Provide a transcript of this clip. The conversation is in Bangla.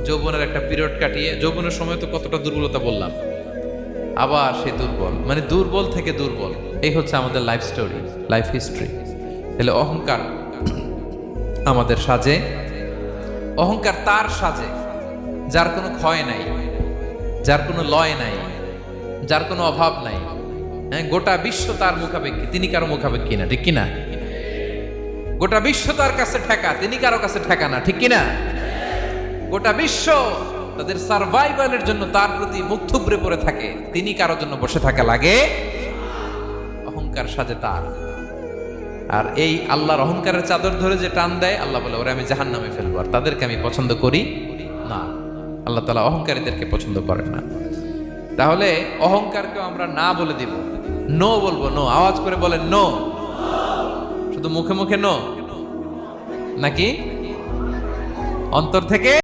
যৌবনের একটা পিরিয়ড কাটিয়ে, যৌবনের সময় তো কতটা দুর্বলতা বললাম, আবার সে দুর্বল, মানে দুর্বল থেকে দুর্বল। এই হচ্ছে আমাদের লাইফ স্টোরি, লাইফ হিস্ট্রি। তাহলে অহংকার আমাদের সাজে, অহংকার তার সাজে যার কোনো ক্ষয় নাই, যার কোনো লয় নাই, যার কোনো অভাব নাই। হ্যাঁ, গোটা বিশ্ব তার মুখাপেক্ষী, তিনি কারো মুখাপেক্ষী না, ঠিক কিনা? গোটা বিশ্ব তার কাছে ঠেকা, তিনি কারো কাছে ঠেকা না, ঠিক কিনা? গোটা বিশ্ব তাদের সার্ভাইভালের জন্য তার প্রতি মুখ থুবড়ে পড়ে থাকে, তিনি কারোর জন্য বসে থাকা লাগে। অহংকার সাজে তার। আর এই আল্লাহর অহংকারের চাদর ধরে যে টান দেয়, আল্লাহ বলে ওরা আমি জাহান্নামে ফেলবো, আর তাদেরকে আমি পছন্দ করি না। আল্লাহ তাআলা অহংকারীদেরকে পছন্দ করেন না। তাহলে অহংকারকেও আমরা না বলে দিব, নো বলবো, নো। আওয়াজ করে বলেন নো। শুধু মুখে মুখে নো, নাকি অন্তর থেকে?